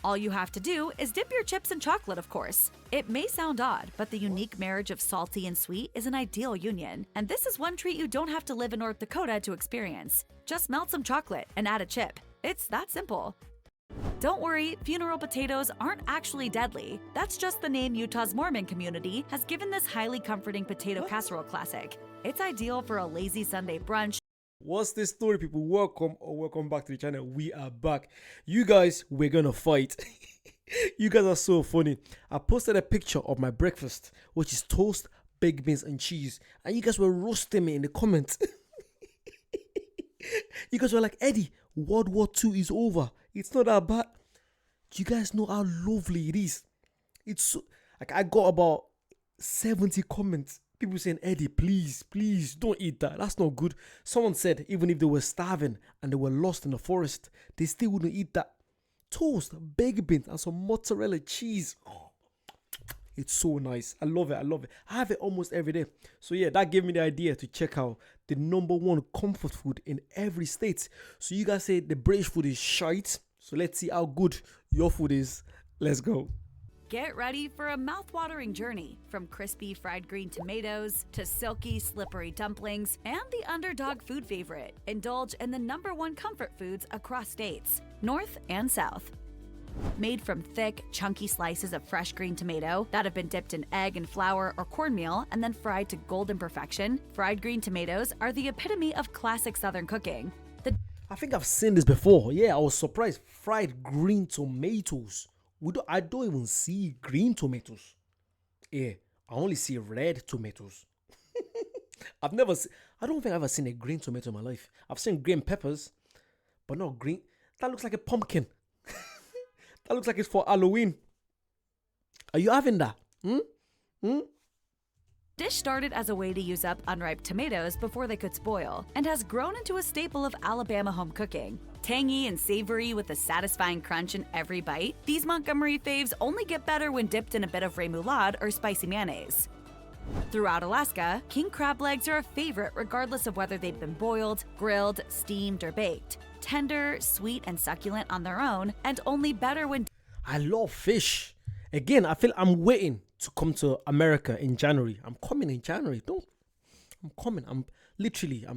All you have to do is dip your chips in chocolate, of course. It may sound odd, but the unique marriage of salty and sweet is an ideal union, and this is one treat you don't have to live in North Dakota to experience. Just melt some chocolate and add a chip. It's that simple. Don't worry, funeral potatoes aren't actually deadly. That's just the name Utah's Mormon community has given this highly comforting potato casserole classic. It's ideal for a lazy Sunday brunch. What's this story, people? Welcome back to the channel. We are back. You guys, we're gonna fight. You guys are so funny. I posted a picture of my breakfast, which is toast, baked beans, and cheese, and you guys were roasting me in the comments. You guys were like, Eddie, World War II is over. It's not that bad. Do you guys know how lovely it is? It's so, like, I got about 70 comments. People saying, Eddie, please don't eat that. That's not good. Someone said even if they were starving and they were lost in the forest, they still wouldn't eat that. Toast, baked beans, and some mozzarella cheese. Oh, it's so nice. I love it. I have it almost every day. So yeah, that gave me the idea to check out the #1 comfort food in every state. So you guys say the British food is shite. So let's see how good your food is. Let's go. Get ready for a mouth-watering journey, from crispy fried green tomatoes to silky, slippery dumplings and the underdog food favorite. Indulge in the #1 comfort foods across states, north and south. Made from thick, chunky slices of fresh green tomato that have been dipped in egg and flour or cornmeal and then fried to golden perfection, fried green tomatoes are the epitome of classic Southern cooking. I think I've seen this before. Yeah, I was surprised. Fried green tomatoes. I don't even see green tomatoes. Yeah, I only see red tomatoes. I don't think I've ever seen a green tomato in my life. I've seen green peppers, but not green. That looks like a pumpkin. That looks like it's for Halloween. Are you having that? Dish started as a way to use up unripe tomatoes before they could spoil, and has grown into a staple of Alabama home cooking. Tangy and savory with a satisfying crunch in every bite, these Montgomery faves only get better when dipped in a bit of remoulade or spicy mayonnaise. Throughout Alaska, king crab legs are a favorite regardless of whether they've been boiled, grilled, steamed, or baked. Tender, sweet, and succulent on their own, and only better when... I love fish. Again, I feel I'm waiting to come to America in January. I'm coming in January. I'm coming. I'm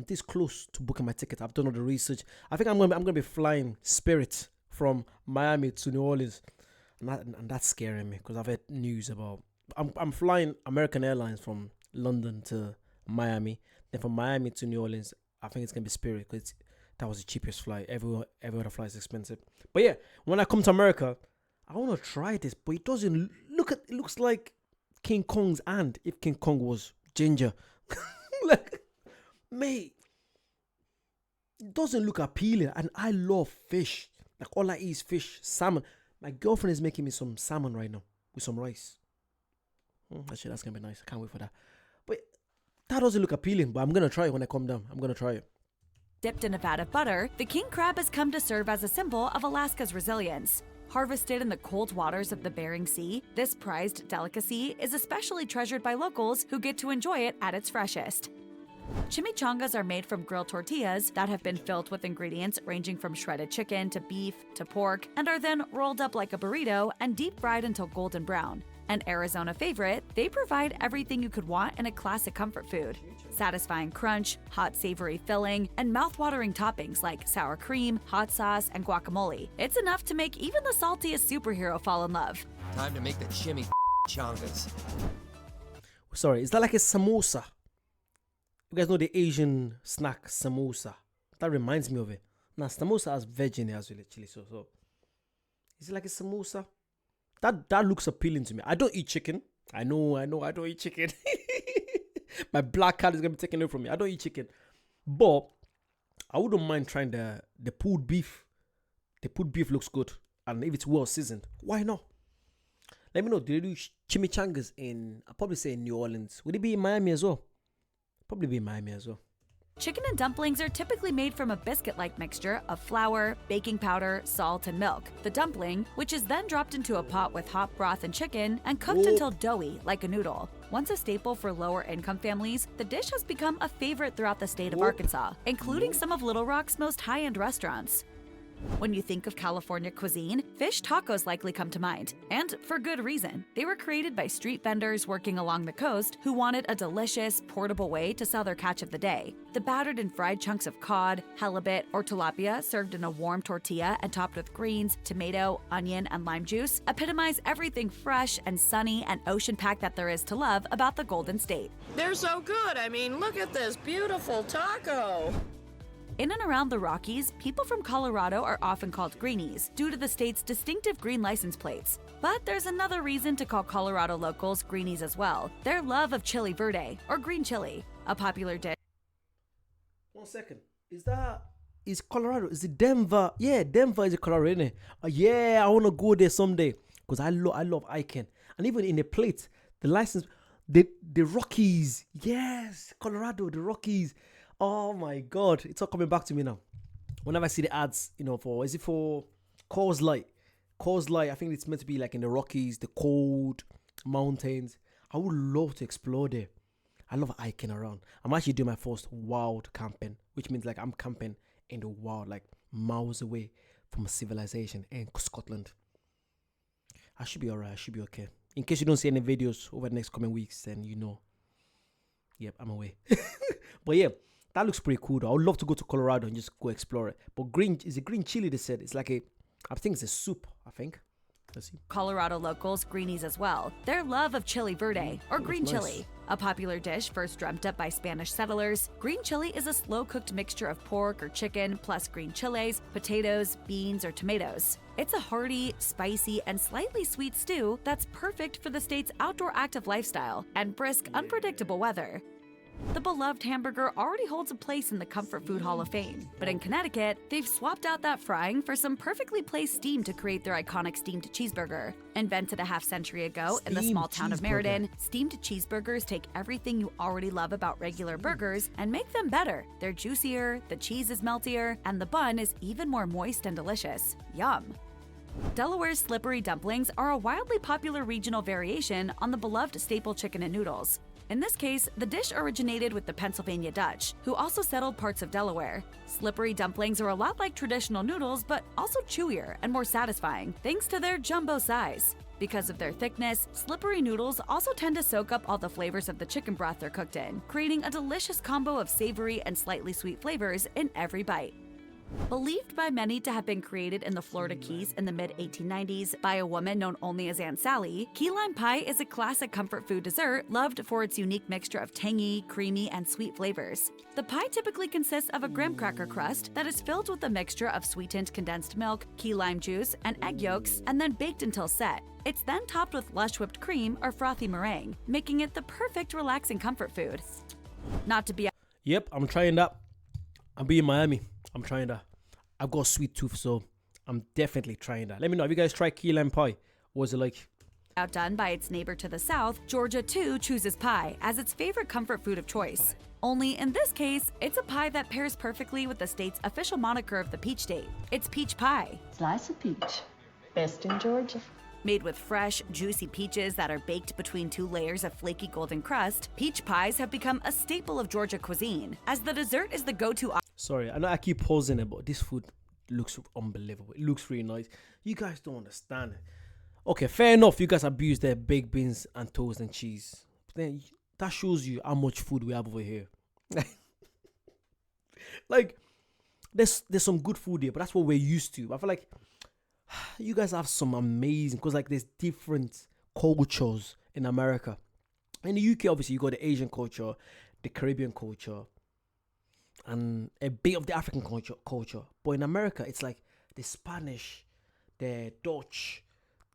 this close to booking my ticket. I've done all the research. I think I'm gonna be flying Spirit from Miami to New Orleans, and that's scaring me because I've heard news about. I'm flying American Airlines from London to Miami. Then from Miami to New Orleans, I think it's gonna be Spirit because that was the cheapest flight. Every other flight is expensive. But yeah, when I come to America, I want to try this, but it doesn't look. It looks like King Kong's hand if King Kong was ginger. Like, mate, it doesn't look appealing, and I love fish. Like, all I eat is fish, salmon. My girlfriend is making me some salmon right now with some rice. Actually, that's gonna be nice. I can't wait for that. But that doesn't look appealing, but I'm gonna try it when I come down. I'm gonna try it. Dipped in a vat of butter, the king crab has come to serve as a symbol of Alaska's resilience. Harvested in the cold waters of the Bering Sea, this prized delicacy is especially treasured by locals who get to enjoy it at its freshest. Chimichangas are made from grilled tortillas that have been filled with ingredients ranging from shredded chicken to beef to pork, and are then rolled up like a burrito and deep fried until golden brown. An Arizona favorite, they provide everything you could want in a classic comfort food. Satisfying crunch, hot savory filling, and mouth-watering toppings like sour cream, hot sauce, and guacamole. It's enough to make even the saltiest superhero fall in love. Time to make the chimichangas. Sorry, is that like a samosa? You guys know the Asian snack samosa? That reminds me of it. Now, samosa has veg in it as well, actually. So is it like a samosa? That looks appealing to me. I don't eat chicken. I know, I don't eat chicken. My black card is gonna be taken away from me. I don't eat chicken. But I wouldn't mind trying the pulled beef. The pulled beef looks good. And if it's well seasoned, why not? Let me know. Do they do chimichangas I'll probably say in New Orleans. Would it be in Miami as well? Probably be in Miami as well. Chicken and dumplings are typically made from a biscuit-like mixture of flour, baking powder, salt, and milk. The dumpling, which is then dropped into a pot with hot broth and chicken and cooked until doughy, like a noodle. Once a staple for lower-income families, the dish has become a favorite throughout the state of Arkansas, including some of Little Rock's most high-end restaurants. When you think of California cuisine, fish tacos likely come to mind. And for good reason. They were created by street vendors working along the coast who wanted a delicious, portable way to sell their catch of the day. The battered and fried chunks of cod, halibut, or tilapia served in a warm tortilla and topped with greens, tomato, onion, and lime juice epitomize everything fresh and sunny and ocean-packed that there is to love about the Golden State. They're so good. I mean, look at this beautiful taco. In and around the Rockies, people from Colorado are often called greenies due to the state's distinctive green license plates. But there's another reason to call Colorado locals greenies as well: their love of chili verde, or green chili, a popular dish. 1 second. Is Colorado? Is it Denver? Yeah, Denver is a Colorado, isn't it? Yeah, I want to go there someday because I love hiking. And even in the plate, the license, the Rockies. Yes, Colorado, the Rockies. Oh my God, it's all coming back to me now. Whenever I see the ads, is it for Coors Light? Coors Light, I think it's meant to be like in the Rockies, the cold mountains. I would love to explore there. I love hiking around. I'm actually doing my first wild camping, which means like I'm camping in the wild, like miles away from civilization in Scotland. I should be alright. I should be okay. In case you don't see any videos over the next coming weeks, then yep, I'm away. But yeah, that looks pretty cool though. I would love to go to Colorado and just go explore it. But green chili, they said. It's like I think it's a soup, I think. Let's see. Colorado locals greenies as well. Their love of chili verde, or green nice. chili. A popular dish first dreamt up by Spanish settlers, green chili is a slow-cooked mixture of pork or chicken plus green chiles, potatoes, beans, or tomatoes. It's a hearty, spicy, and slightly sweet stew that's perfect for the state's outdoor active lifestyle and brisk, unpredictable weather. The beloved hamburger already holds a place in the Comfort Food Hall of Fame, but in Connecticut, they've swapped out that frying for some perfectly placed steam to create their iconic steamed cheeseburger. Invented a half-century ago in the small town of Meriden, steamed cheeseburgers take everything you already love about regular burgers and make them better. They're juicier, the cheese is meltier, and the bun is even more moist and delicious. Yum! Delaware's slippery dumplings are a wildly popular regional variation on the beloved staple chicken and noodles. In this case, the dish originated with the Pennsylvania Dutch, who also settled parts of Delaware. Slippery dumplings are a lot like traditional noodles, but also chewier and more satisfying, thanks to their jumbo size. Because of their thickness, slippery noodles also tend to soak up all the flavors of the chicken broth they're cooked in, creating a delicious combo of savory and slightly sweet flavors in every bite. Believed by many to have been created in the Florida Keys in the mid-1890s by a woman known only as Aunt Sally, key lime pie is a classic comfort food dessert loved for its unique mixture of tangy, creamy, and sweet flavors. The pie typically consists of a graham cracker crust that is filled with a mixture of sweetened condensed milk, key lime juice, and egg yolks, and then baked until set. It's then topped with lush whipped cream or frothy meringue, making it the perfect relaxing comfort food. Not to be Yep, I'm trying that. I'll be in Miami. I'm trying that. I've got a sweet tooth, so I'm definitely trying that. Let me know. Have you guys tried key lime pie? What was it like? outdone by its neighbor to the south, Georgia too chooses pie as its favorite comfort food of choice. Only in this case, it's a pie that pairs perfectly with the state's official moniker of the peach state. It's peach pie. Slice of peach. Best in Georgia. Made with fresh, juicy peaches that are baked between two layers of flaky golden crust, peach pies have become a staple of Georgia cuisine, as the dessert is the go-to. Sorry, I know I keep pausing it, but this food looks unbelievable. It looks really nice. You guys don't understand it. Okay, fair enough. You guys abuse their baked beans and toast and cheese. But then that shows you how much food we have over here. Like, there's some good food here, but that's what we're used to. I feel like you guys have some amazing, because like there's different cultures in America. In the UK, obviously, you got the Asian culture, the Caribbean culture, and a bit of the African culture. But in America, it's like the Spanish, the Dutch,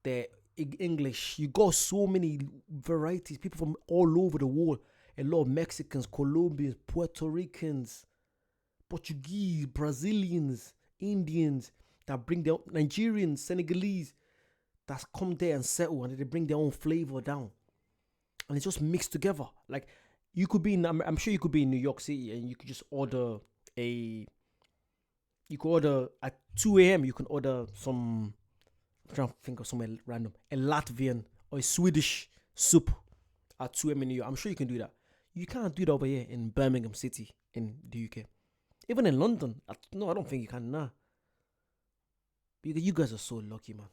the English. You got so many varieties, people from all over the world. A lot of Mexicans, Colombians, Puerto Ricans, Portuguese, Brazilians, Indians, that bring their Nigerians, Senegalese, that's come there and settle, and they bring their own flavor down, and it's just mixed together. Like, you could be in, I'm sure you could be in New York City, and you could just order at 2 a.m. you can order some, I'm trying to think of somewhere random, a Latvian or a Swedish soup at 2 a.m. in New York. I'm sure you can do that. You can't do that over here in Birmingham City in the UK. Even in London, no, I don't think you can. Nah. You guys are so lucky, man.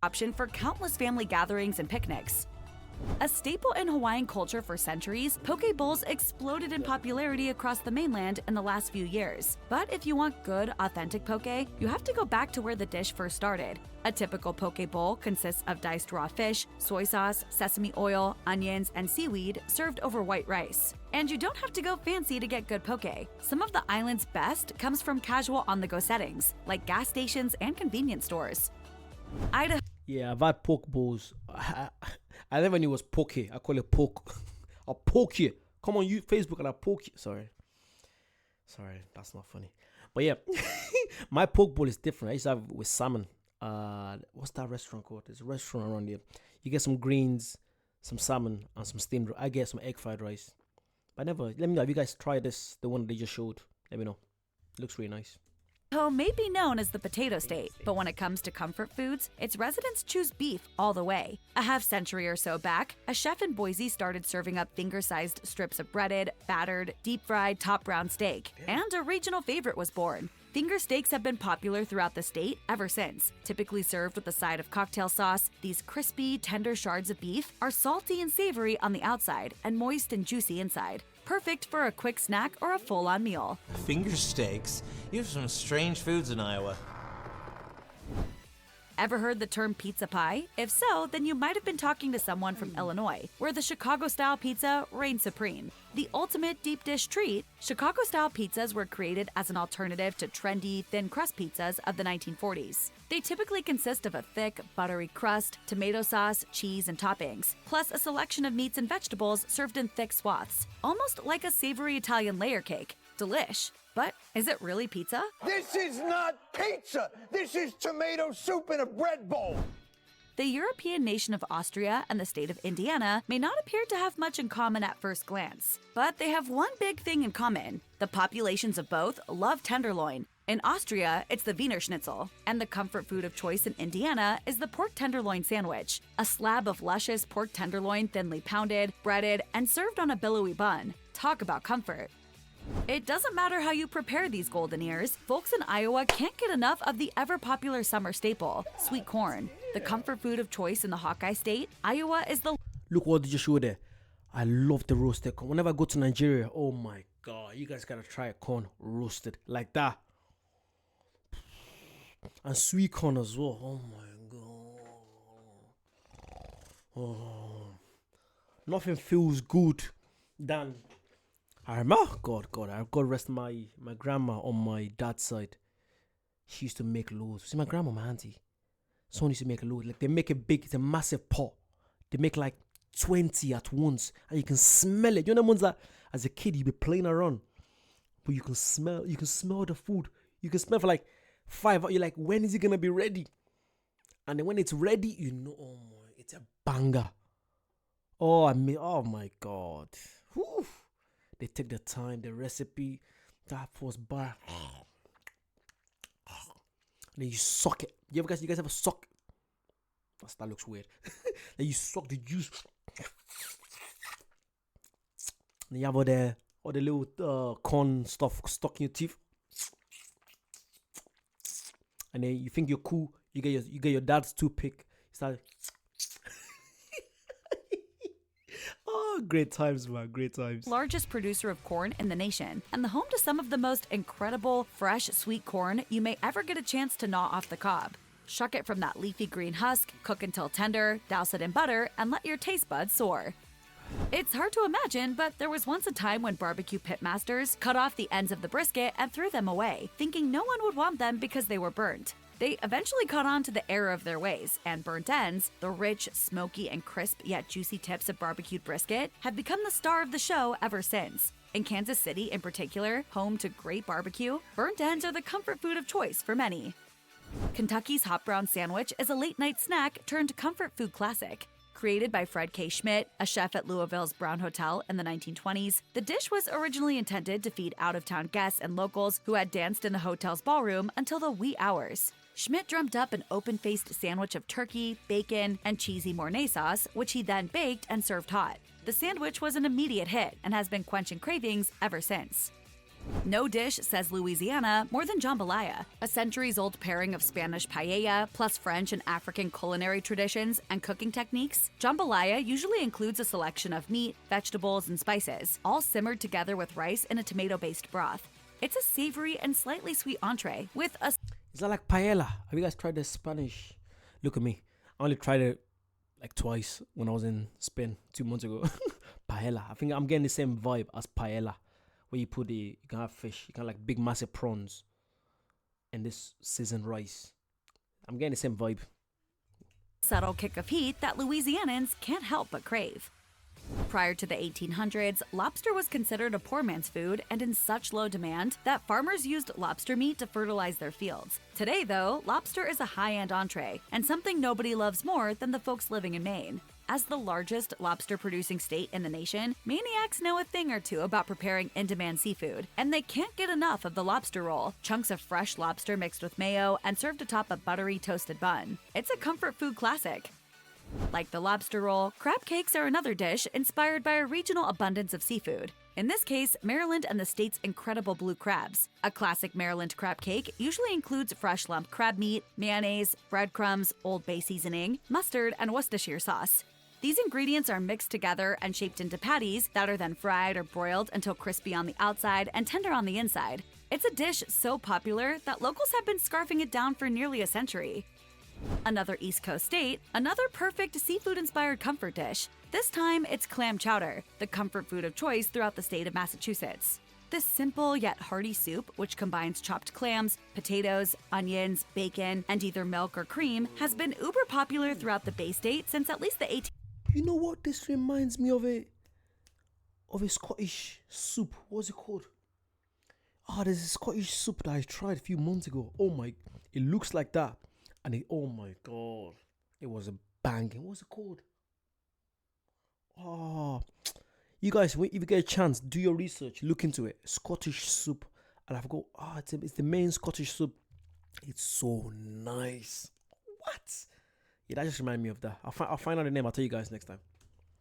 Option for countless family gatherings and picnics. A staple in Hawaiian culture for centuries, poke bowls exploded in popularity across the mainland in the last few years. But if you want good, authentic poke, you have to go back to where the dish first started. A typical poke bowl consists of diced raw fish, soy sauce, sesame oil, onions, and seaweed served over white rice. And you don't have to go fancy to get good poke. Some of the island's best comes from casual on-the-go settings, like gas stations and convenience stores. Idaho. Yeah, I've had poke bowls. I never knew it was poke. I call it poke. I'll poke you. Come on, you Facebook and I'll poke you. Sorry, that's not funny. But yeah, my poke bowl is different. I used to have it with salmon. What's that restaurant called? There's a restaurant around here. You get some greens, some salmon, and some steamed. I get some egg fried rice. But let me know if you guys try this, the one they just showed. Let me know. It looks really nice. Idaho may be known as the potato state, but when it comes to comfort foods, its residents choose beef all the way. A half-century or so back, a chef in Boise started serving up finger-sized strips of breaded, battered, deep-fried top-brown steak, and a regional favorite was born. Finger steaks have been popular throughout the state ever since. Typically served with a side of cocktail sauce, these crispy, tender shards of beef are salty and savory on the outside and moist and juicy inside. Perfect for a quick snack or a full-on meal. Finger steaks? You have some strange foods in Iowa. Ever heard the term pizza pie? If so, then you might have been talking to someone from Illinois, where the Chicago-style pizza reigns supreme. The ultimate deep dish treat, Chicago-style pizzas were created as an alternative to trendy, thin crust pizzas of the 1940s. They typically consist of a thick, buttery crust, tomato sauce, cheese, and toppings, plus a selection of meats and vegetables served in thick swaths, almost like a savory Italian layer cake. Delish. But is it really pizza? This is not pizza! This is tomato soup in a bread bowl! The European nation of Austria and the state of Indiana may not appear to have much in common at first glance, but they have one big thing in common. The populations of both love tenderloin. In Austria, it's the Wiener Schnitzel, and the comfort food of choice in Indiana is the pork tenderloin sandwich, a slab of luscious pork tenderloin thinly pounded, breaded, and served on a billowy bun. Talk about comfort. It doesn't matter how you prepare these golden ears, folks in Iowa can't get enough of the ever-popular summer staple, sweet corn. The comfort food of choice in the Hawkeye State, Iowa is the... Look what did you show there. I love the roasted corn. Whenever I go to Nigeria, oh my God, you guys gotta try a corn roasted like that. And sweet corn as well. Oh my God. Oh, nothing feels good than... I remember, God rest my grandma on my dad's side. She used to make loads. See, my grandma, my auntie, someone used to make a load. Like, they make it big, it's a massive pot. They make like 20 at once, and you can smell it. You know the ones that, as a kid, you'd be playing around, but you can smell the food. You can smell for like 5 hours. You're like, when is it gonna be ready? And then when it's ready, you know, oh my, it's a banger. Oh my God. Whew. They take the time, the recipe, that first bar. And then you suck it. You guys ever suck? That looks weird. Then you suck the juice. And you have all the little corn stuff stuck in your teeth. And then you think you're cool. You get your dad's toothpick. You start. Oh, great times, man. Great times. Largest producer of corn in the nation, and the home to some of the most incredible, fresh, sweet corn you may ever get a chance to gnaw off the cob. Shuck it from that leafy green husk, cook until tender, douse it in butter, and let your taste buds soar. It's hard to imagine, but there was once a time when barbecue pitmasters cut off the ends of the brisket and threw them away, thinking no one would want them because they were burnt. They eventually caught on to the error of their ways, and burnt ends, the rich, smoky, and crisp yet juicy tips of barbecued brisket, have become the star of the show ever since. In Kansas City in particular, home to great barbecue, burnt ends are the comfort food of choice for many. Kentucky's hot brown sandwich is a late-night snack turned comfort food classic. Created by Fred K. Schmidt, a chef at Louisville's Brown Hotel in the 1920s, the dish was originally intended to feed out-of-town guests and locals who had danced in the hotel's ballroom until the wee hours. Schmidt dreamt up an open-faced sandwich of turkey, bacon, and cheesy Mornay sauce, which he then baked and served hot. The sandwich was an immediate hit and has been quenching cravings ever since. No dish, says Louisiana, more than jambalaya, a centuries-old pairing of Spanish paella plus French and African culinary traditions and cooking techniques. Jambalaya usually includes a selection of meat, vegetables, and spices, all simmered together with rice in a tomato-based broth. It's a savory and slightly sweet entree with a... Is that like paella? Have you guys tried the Spanish? Look at me. I only tried it like twice when I was in Spain 2 months ago. Paella. I think I'm getting the same vibe as paella. Where you can have fish, you can have like big massive prawns and this seasoned rice. I'm getting the same vibe. subtle kick of heat that Louisianans can't help but crave. Prior to the 1800s, lobster was considered a poor man's food and in such low demand that farmers used lobster meat to fertilize their fields. Today, though, lobster is a high-end entree and something nobody loves more than the folks living in Maine. As the largest lobster-producing state in the nation, maniacs know a thing or two about preparing in-demand seafood, and they can't get enough of the lobster roll, chunks of fresh lobster mixed with mayo and served atop a buttery toasted bun. It's a comfort food classic. Like the lobster roll, crab cakes are another dish inspired by a regional abundance of seafood. In this case, Maryland and the state's incredible blue crabs. A classic Maryland crab cake usually includes fresh lump crab meat, mayonnaise, breadcrumbs, Old Bay seasoning, mustard, and Worcestershire sauce. These ingredients are mixed together and shaped into patties that are then fried or broiled until crispy on the outside and tender on the inside. It's a dish so popular that locals have been scarfing it down for nearly a century. Another East Coast state, another perfect seafood-inspired comfort dish. This time, it's clam chowder, the comfort food of choice throughout the state of Massachusetts. This simple yet hearty soup, which combines chopped clams, potatoes, onions, bacon, and either milk or cream, has been uber popular throughout the Bay State since at least the 18th. You know what? This reminds me of a Scottish soup. What's it called? There's a Scottish soup that I tried a few months ago. Oh my, it looks like that. And oh my god, it was a banging. What's it called? You guys, if you get a chance, do your research, look into it. Scottish soup, and I forgot. It's the main Scottish soup. It's so nice. What? Yeah, that just reminded me of that. I'll find out the name. I'll tell you guys next time.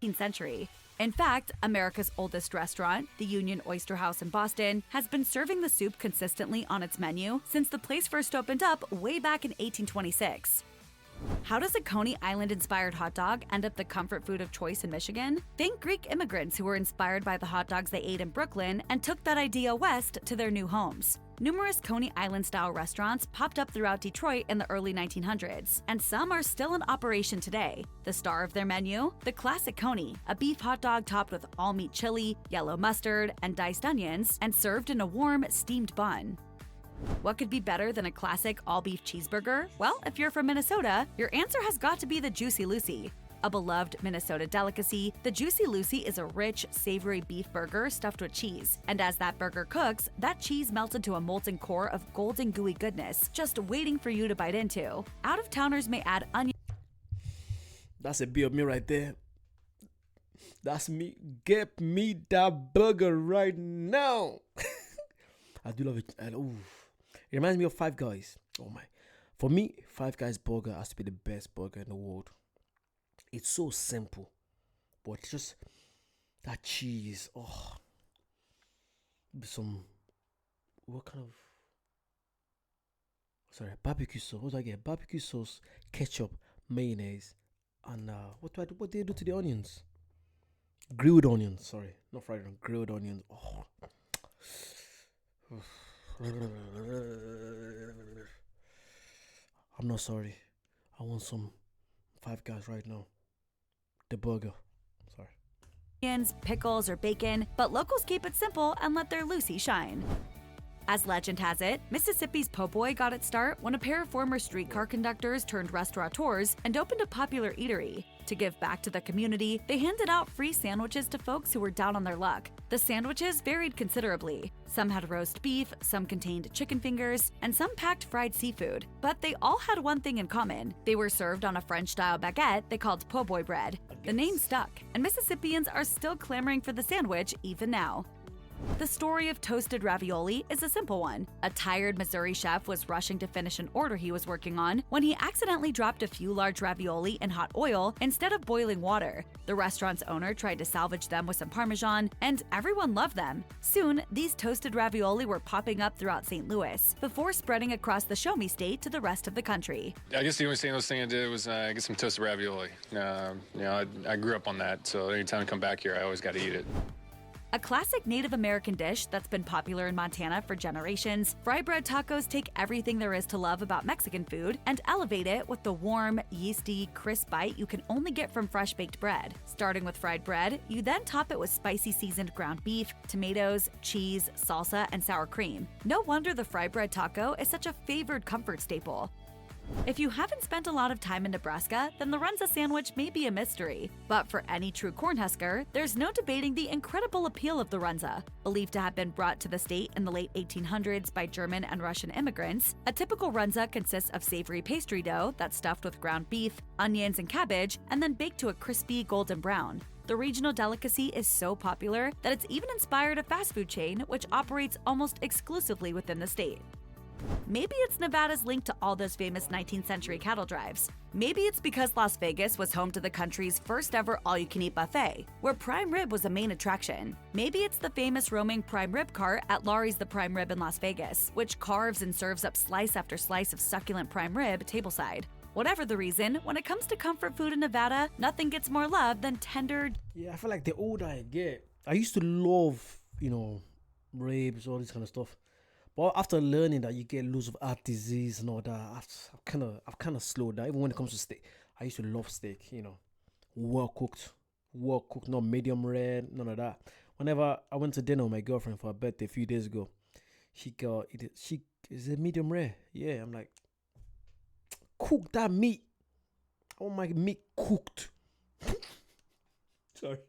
18th century. In fact, America's oldest restaurant, the Union Oyster House in Boston, has been serving the soup consistently on its menu since the place first opened up way back in 1826. How does a Coney Island-inspired hot dog end up the comfort food of choice in Michigan? Think Greek immigrants who were inspired by the hot dogs they ate in Brooklyn and took that idea west to their new homes. Numerous Coney Island-style restaurants popped up throughout Detroit in the early 1900s, and some are still in operation today. The star of their menu? The classic Coney, a beef hot dog topped with all-meat chili, yellow mustard, and diced onions, and served in a warm, steamed bun. What could be better than a classic all-beef cheeseburger? Well, if you're from Minnesota, your answer has got to be the Juicy Lucy. A beloved Minnesota delicacy, the Juicy Lucy is a rich, savory beef burger stuffed with cheese. And as that burger cooks, that cheese melts into a molten core of golden gooey goodness, just waiting for you to bite into. Out-of-towners may add onion. That's a bit of me right there. That's me. Get me that burger right now. I do love it. It reminds me of Five Guys. Oh my. For me, Five Guys burger has to be the best burger in the world. It's so simple, but just that cheese. What kind of? Sorry, barbecue sauce. What do I get? Barbecue sauce, ketchup, mayonnaise, and what do they do to the onions? Grilled onions. Sorry, not fried onions. Grilled onions. I'm not sorry. I want some Five Guys right now. The burger. Sorry. Onions, pickles, or bacon, but locals keep it simple and let their Lucy shine. As legend has it, Mississippi's po' boy got its start when a pair of former streetcar conductors turned restaurateurs and opened a popular eatery. To give back to the community, they handed out free sandwiches to folks who were down on their luck. The sandwiches varied considerably. Some had roast beef, some contained chicken fingers, and some packed fried seafood. But they all had one thing in common. They were served on a French-style baguette they called po' boy bread. The name stuck, and Mississippians are still clamoring for the sandwich even now. The story of toasted ravioli is a simple one. A tired Missouri chef was rushing to finish an order he was working on when he accidentally dropped a few large ravioli in hot oil instead of boiling water. The restaurant's owner tried to salvage them with some Parmesan, and everyone loved them. Soon, these toasted ravioli were popping up throughout St. Louis, before spreading across the Show Me State to the rest of the country. I guess the only St. Louis thing I did was get some toasted ravioli. I grew up on that, so anytime I come back here, I always got to eat it. A classic Native American dish that's been popular in Montana for generations, fry bread tacos take everything there is to love about Mexican food and elevate it with the warm, yeasty, crisp bite you can only get from fresh-baked bread. Starting with fried bread, you then top it with spicy seasoned ground beef, tomatoes, cheese, salsa, and sour cream. No wonder the fry bread taco is such a favored comfort staple. If you haven't spent a lot of time in Nebraska, then the Runza sandwich may be a mystery. But for any true Cornhusker, there's no debating the incredible appeal of the Runza. Believed to have been brought to the state in the late 1800s by German and Russian immigrants, a typical Runza consists of savory pastry dough that's stuffed with ground beef, onions, and cabbage, and then baked to a crispy golden brown. The regional delicacy is so popular that it's even inspired a fast food chain which operates almost exclusively within the state. Maybe it's Nevada's link to all those famous 19th century cattle drives. Maybe it's because Las Vegas was home to the country's first ever all-you-can-eat buffet, where prime rib was a main attraction. Maybe it's the famous roaming prime rib cart at Laurie's The Prime Rib in Las Vegas, which carves and serves up slice after slice of succulent prime rib tableside. Whatever the reason, when it comes to comfort food in Nevada, nothing gets more love than tender. Yeah, I feel like the older I get, I used to love, ribs, all this kind of stuff. But after learning that you get loads of heart disease and all that, I've kind of slowed down. Even when it comes to steak, I used to love steak. Well cooked, not medium rare, none of that. Whenever I went to dinner with my girlfriend for her birthday a few days ago, she is it medium rare? Yeah, I'm like, cook that meat. I want my meat cooked. Sorry.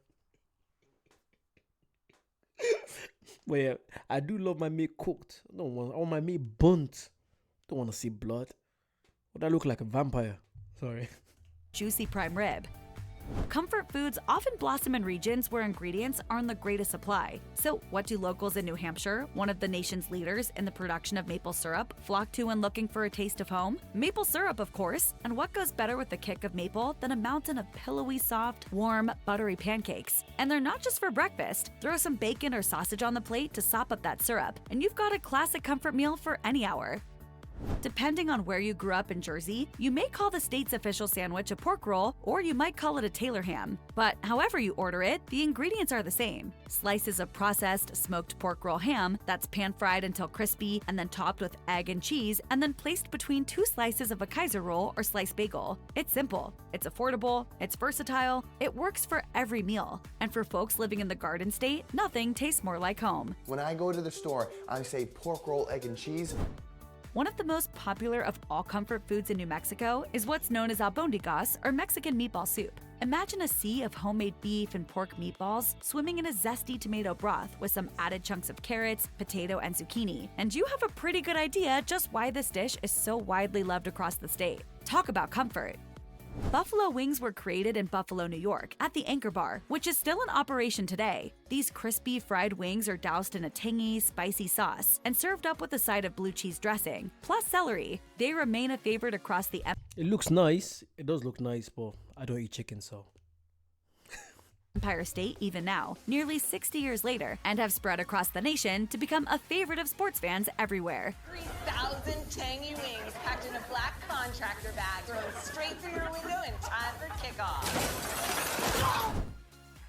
But yeah, I do love my meat cooked. I want my meat burnt. Don't want to see blood. Would I look like a vampire? Sorry. Juicy prime rib. Comfort foods often blossom in regions where ingredients are in the greatest supply. So what do locals in New Hampshire, one of the nation's leaders in the production of maple syrup, flock to when looking for a taste of home? Maple syrup, of course. And what goes better with the kick of maple than a mountain of pillowy, soft, warm, buttery pancakes? And they're not just for breakfast. Throw some bacon or sausage on the plate to sop up that syrup, and you've got a classic comfort meal for any hour. Depending on where you grew up in Jersey, you may call the state's official sandwich a pork roll, or you might call it a Taylor ham. But however you order it, the ingredients are the same. Slices of processed, smoked pork roll ham that's pan-fried until crispy and then topped with egg and cheese and then placed between 2 slices of a Kaiser roll or sliced bagel. It's simple, it's affordable, it's versatile, it works for every meal. And for folks living in the Garden State, nothing tastes more like home. When I go to the store, I say pork roll, egg, and cheese. One of the most popular of all comfort foods in New Mexico is what's known as albondigas, or Mexican meatball soup. Imagine a sea of homemade beef and pork meatballs swimming in a zesty tomato broth with some added chunks of carrots, potato, and zucchini. And you have a pretty good idea just why this dish is so widely loved across the state. Talk about comfort. Buffalo wings were created in Buffalo, New York, at the Anchor Bar, which is still in operation today. These crispy fried wings are doused in a tangy, spicy sauce and served up with a side of blue cheese dressing, plus celery. They remain a favorite across the It looks nice. It does look nice, but I don't eat chicken, so. Empire State even now, nearly 60 years later, and have spread across the nation to become a favorite of sports fans everywhere. 3,000 tangy wings packed in a black contractor bag, thrown straight through your window in time for kickoff.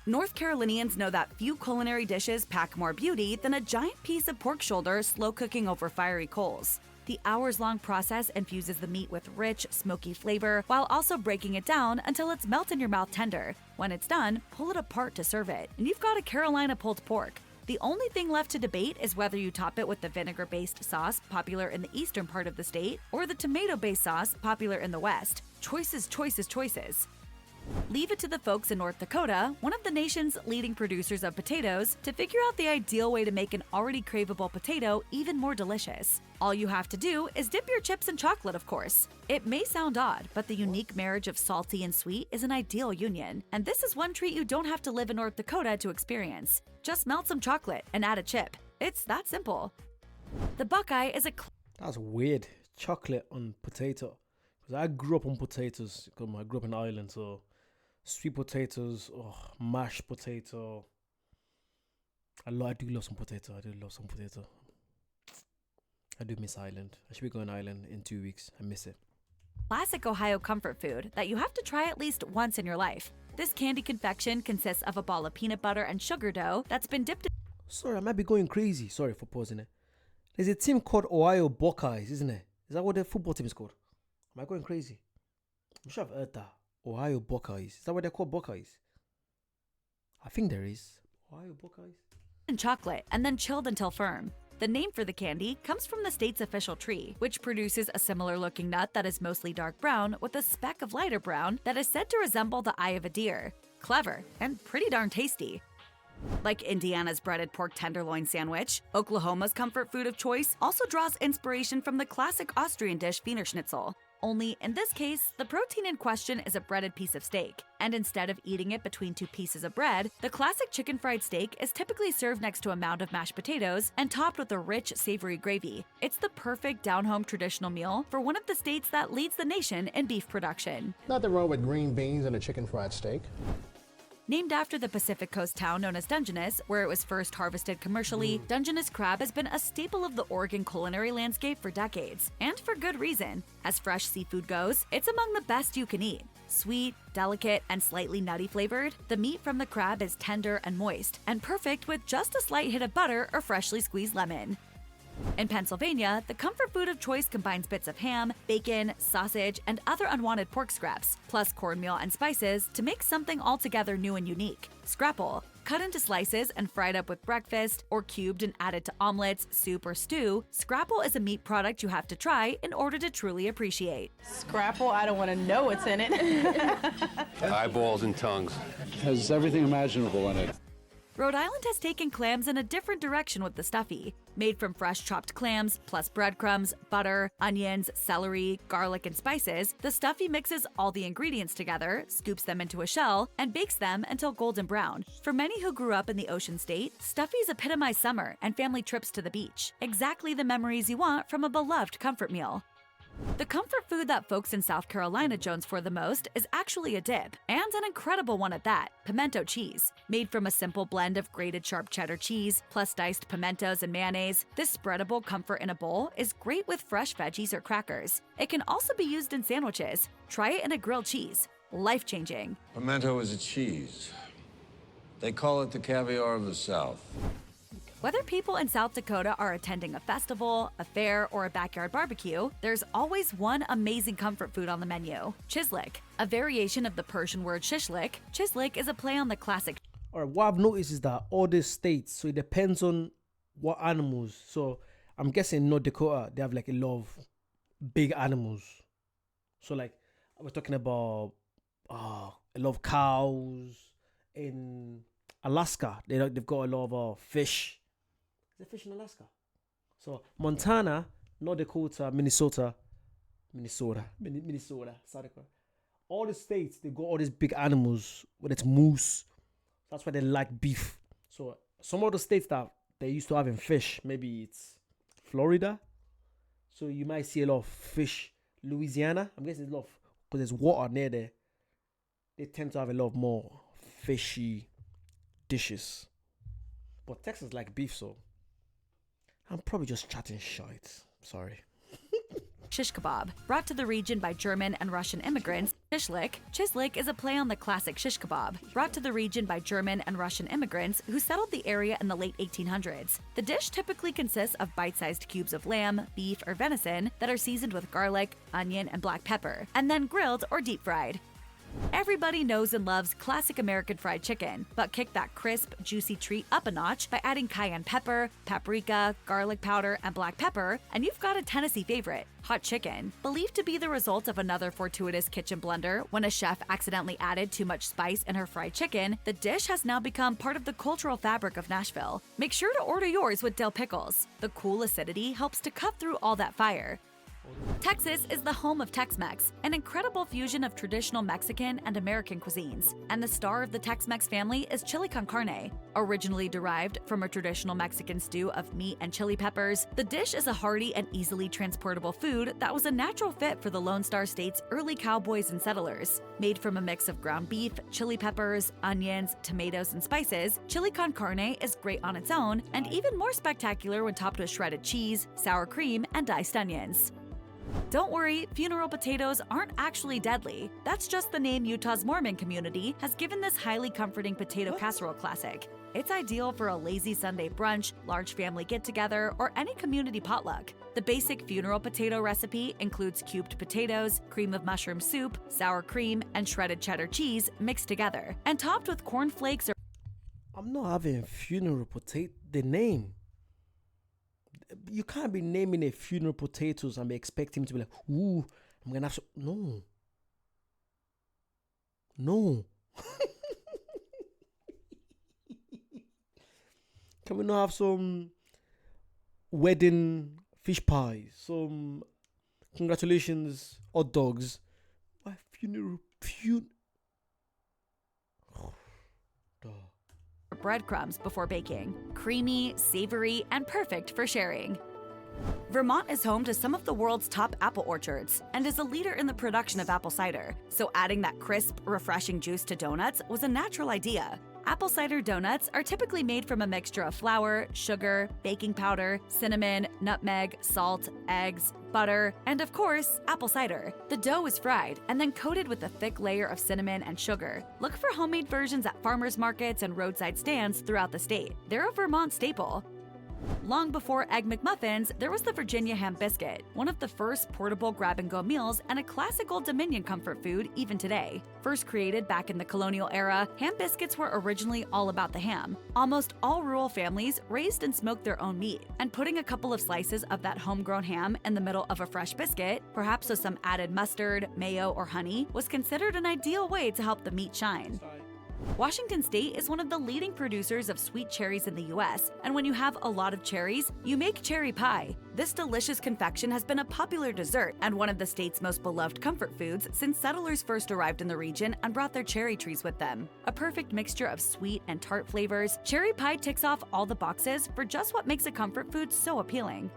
North Carolinians know that few culinary dishes pack more beauty than a giant piece of pork shoulder slow cooking over fiery coals. The hours-long process infuses the meat with rich, smoky flavor while also breaking it down until it's melt-in-your-mouth tender. When it's done, pull it apart to serve it, and you've got a Carolina pulled pork. The only thing left to debate is whether you top it with the vinegar-based sauce popular in the eastern part of the state or the tomato-based sauce popular in the west. Choices, choices, choices. Leave it to the folks in North Dakota, one of the nation's leading producers of potatoes, to figure out the ideal way to make an already craveable potato even more delicious. All you have to do is dip your chips in chocolate, of course. It may sound odd, but the unique marriage of salty and sweet is an ideal union, and this is one treat you don't have to live in North Dakota to experience. Just melt some chocolate and add a chip. It's that simple. The Buckeye is a That's weird. Chocolate on potato. Because I grew up on potatoes. Because I grew up in Ireland, so sweet potatoes, mashed potato. I do love some potato. I do love some potato. I do miss Ireland. I should be going to Ireland in 2 weeks. I miss it. classic Ohio comfort food that you have to try at least once in your life. This candy confection consists of a ball of peanut butter and sugar dough that's been dipped in. Sorry, I might be going crazy. Sorry for pausing it. There's a team called Ohio Buckeyes, isn't it? Is that what the football team is called? Am I going crazy? I'm sure I've heard that. Ohio Buckeyes. Is that what they're called, Buckeyes? I think there is. Ohio Buckeyes. In chocolate and then chilled until firm. The name for the candy comes from the state's official tree, which produces a similar looking nut that is mostly dark brown with a speck of lighter brown that is said to resemble the eye of a deer. Clever and pretty darn tasty. Like Indiana's breaded pork tenderloin sandwich, Oklahoma's comfort food of choice also draws inspiration from the classic Austrian dish Wiener Schnitzel. Only in this case, the protein in question is a breaded piece of steak, and instead of eating it between two pieces of bread, the classic chicken fried steak is typically served next to a mound of mashed potatoes and topped with a rich, savory gravy. It's the perfect down-home traditional meal for one of the states that leads the nation in beef production. Nothing wrong with green beans and a chicken fried steak. Named after the Pacific Coast town known as Dungeness, where it was first harvested commercially, Dungeness crab has been a staple of the Oregon culinary landscape for decades, and for good reason. As fresh seafood goes, it's among the best you can eat. Sweet, delicate, and slightly nutty flavored, the meat from the crab is tender and moist, and perfect with just a slight hit of butter or freshly squeezed lemon. In Pennsylvania, the comfort food of choice combines bits of ham, bacon, sausage, and other unwanted pork scraps, plus cornmeal and spices to make something altogether new and unique. Scrapple. Cut into slices and fried up with breakfast, or cubed and added to omelets, soup, or stew, scrapple is a meat product you have to try in order to truly appreciate. Scrapple, I don't want to know what's in it. Eyeballs and tongues. Has everything imaginable in it. Rhode Island has taken clams in a different direction with the stuffy. Made from fresh chopped clams, plus breadcrumbs, butter, onions, celery, garlic, and spices, the stuffy mixes all the ingredients together, scoops them into a shell, and bakes them until golden brown. For many who grew up in the Ocean State, stuffies epitomize summer and family trips to the beach. Exactly the memories you want from a beloved comfort meal. The comfort food that folks in South Carolina jones for the most is actually a dip, and an incredible one at that, pimento cheese. Made from a simple blend of grated sharp cheddar cheese, plus diced pimentos and mayonnaise, this spreadable comfort in a bowl is great with fresh veggies or crackers. It can also be used in sandwiches. Try it in a grilled cheese. Life-changing. Pimento is a cheese. They call it the caviar of the South. Whether people in South Dakota are attending a festival, a fair, or a backyard barbecue, there's always one amazing comfort food on the menu: chislik. A variation of the Persian word shishlik, chislik is a play on the classic. Alright, what I've noticed is that all the states, so it depends on what animals. So I'm guessing North Dakota, they have like a lot of big animals. So like, we're talking about a lot of cows. In Alaska, they've got a lot of fish. Is there fish in Alaska? So Montana, North Dakota, Minnesota, South Dakota. All the states, they got all these big animals, whether it's moose. That's why they like beef. So some of the states that they used to having fish, maybe it's Florida. So you might see a lot of fish. Louisiana, I'm guessing there's a lot of, because there's water near there. They tend to have a lot more fishy dishes. But Texas like beef, so I'm probably just chatting shite. Sorry. Shish kebab. Brought to the region by German and Russian immigrants, chislik is a play on the classic shish kebab. Brought to the region by German and Russian immigrants who settled the area in the late 1800s. The dish typically consists of bite-sized cubes of lamb, beef, or venison that are seasoned with garlic, onion, and black pepper, and then grilled or deep fried. Everybody knows and loves classic American fried chicken, but kick that crisp, juicy treat up a notch by adding cayenne pepper, paprika, garlic powder, and black pepper, and you've got a Tennessee favorite, hot chicken. Believed to be the result of another fortuitous kitchen blunder when a chef accidentally added too much spice in her fried chicken, the dish has now become part of the cultural fabric of Nashville. Make sure to order yours with dill pickles. The cool acidity helps to cut through all that fire. Texas is the home of Tex-Mex, an incredible fusion of traditional Mexican and American cuisines. And the star of the Tex-Mex family is chili con carne. Originally derived from a traditional Mexican stew of meat and chili peppers, the dish is a hearty and easily transportable food that was a natural fit for the Lone Star State's early cowboys and settlers. Made from a mix of ground beef, chili peppers, onions, tomatoes, and spices, chili con carne is great on its own and even more spectacular when topped with shredded cheese, sour cream, and diced onions. Don't worry, funeral potatoes aren't actually deadly. That's just the name Utah's Mormon community has given this highly comforting potato casserole classic. It's ideal for a lazy Sunday brunch, large family get-together, or any community potluck. The basic funeral potato recipe includes cubed potatoes, cream of mushroom soup, sour cream, and shredded cheddar cheese mixed together, and topped with cornflakes or... I'm not having funeral potato. The name. You can't be naming a funeral potatoes and be expecting him to be like, ooh, I'm gonna have some. No. No. Can we not have some wedding fish pie? Some congratulations hot dogs? Why funeral? breadcrumbs before baking. Creamy, savory, and perfect for sharing. Vermont is home to some of the world's top apple orchards and is a leader in the production of apple cider, so adding that crisp, refreshing juice to donuts was a natural idea. Apple cider donuts are typically made from a mixture of flour, sugar, baking powder, cinnamon, nutmeg, salt, eggs, butter, and of course, apple cider. The dough is fried and then coated with a thick layer of cinnamon and sugar. Look for homemade versions at farmers markets and roadside stands throughout the state. They're a Vermont staple. Long before Egg McMuffins, there was the Virginia ham biscuit, one of the first portable grab-and-go meals and a classical Dominion comfort food even today. First created back in the colonial era, ham biscuits were originally all about the ham. Almost all rural families raised and smoked their own meat, and putting a couple of slices of that homegrown ham in the middle of a fresh biscuit, perhaps with some added mustard, mayo, or honey, was considered an ideal way to help the meat shine. Washington State is one of the leading producers of sweet cherries in the U.S., and when you have a lot of cherries, you make cherry pie. This delicious confection has been a popular dessert and one of the state's most beloved comfort foods since settlers first arrived in the region and brought their cherry trees with them. A perfect mixture of sweet and tart flavors, cherry pie ticks off all the boxes for just what makes a comfort food so appealing.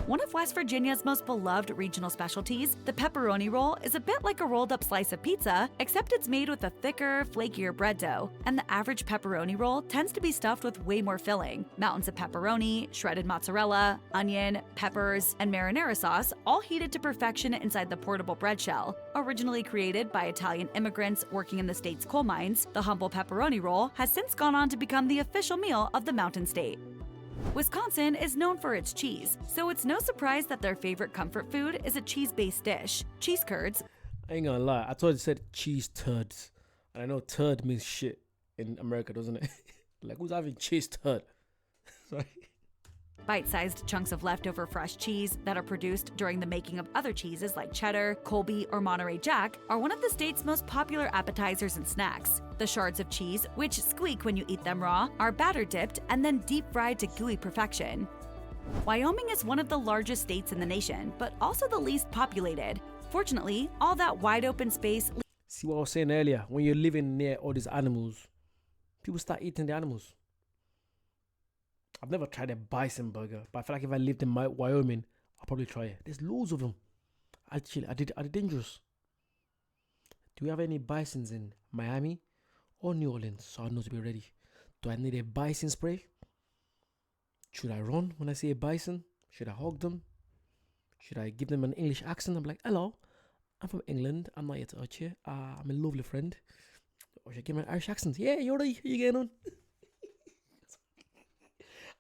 One of West Virginia's most beloved regional specialties, the pepperoni roll, is a bit like a rolled-up slice of pizza, except it's made with a thicker, flakier bread dough, and the average pepperoni roll tends to be stuffed with way more filling. Mountains of pepperoni, shredded mozzarella, onion, peppers, and marinara sauce, all heated to perfection inside the portable bread shell. Originally created by Italian immigrants working in the state's coal mines, the humble pepperoni roll has since gone on to become the official meal of the Mountain State. Wisconsin is known for its cheese, so it's no surprise that their favorite comfort food is a cheese-based dish. Cheese curds. I ain't gonna lie, I thought it said cheese turds. And I know turd means shit in America, doesn't it? Like, who's having cheese turd? Sorry. Bite-sized chunks of leftover fresh cheese that are produced during the making of other cheeses like cheddar, Colby, or Monterey Jack are one of the state's most popular appetizers and snacks. The shards of cheese, which squeak when you eat them raw, are batter-dipped and then deep-fried to gooey perfection. Wyoming is one of the largest states in the nation, but also the least populated. Fortunately, all that wide-open space... See what I was saying earlier? When you're living near all these animals, people start eating the animals. I've never tried a bison burger, but I feel like if I lived in Wyoming, I'll probably try it. There's loads of them. Actually, are they dangerous? Do we have any bisons in Miami or New Orleans? So I know to be ready. Do I need a bison spray? Should I run when I see a bison? Should I hug them? Should I give them an English accent? I'm like, hello, I'm from England. I'm not here to hurt you. I'm a lovely friend. Or should I give them an Irish accent? Yeah, you're right. How you getting on?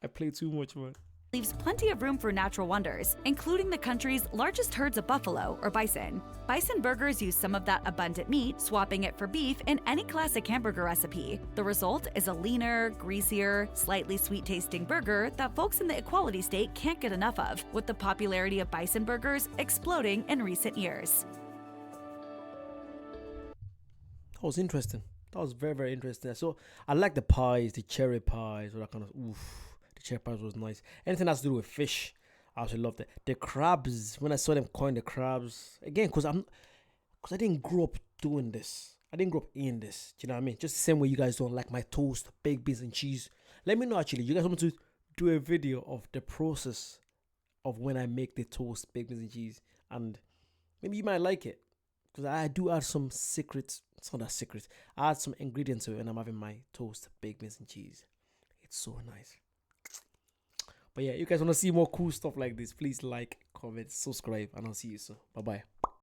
I play too much, man. leaves plenty of room for natural wonders, including the country's largest herds of buffalo or bison. Bison burgers use some of that abundant meat, swapping it for beef in any classic hamburger recipe. The result is a leaner, greasier, slightly sweet-tasting burger that folks in the equality state can't get enough of, with the popularity of bison burgers exploding in recent years. That was interesting. That was very, very interesting. So I like the pies, the cherry pies, all that kind of. Oof, the cherry pies was nice. Anything that has to do with fish, I actually loved it. The crabs, when I saw them coin the crabs again, because I didn't grow up doing this. I didn't grow up eating this. Do you know what I mean? Just the same way you guys don't like my toast, baked beans, and cheese. Let me know actually. You guys want me to do a video of the process of when I make the toast, baked beans, and cheese, and maybe you might like it. Because I do add some secrets. It's not that secret. I add some ingredients to it when I'm having my toast, baked beans, and cheese. It's so nice. But yeah, you guys want to see more cool stuff like this, please like, comment, subscribe, and I'll see you soon. Bye bye.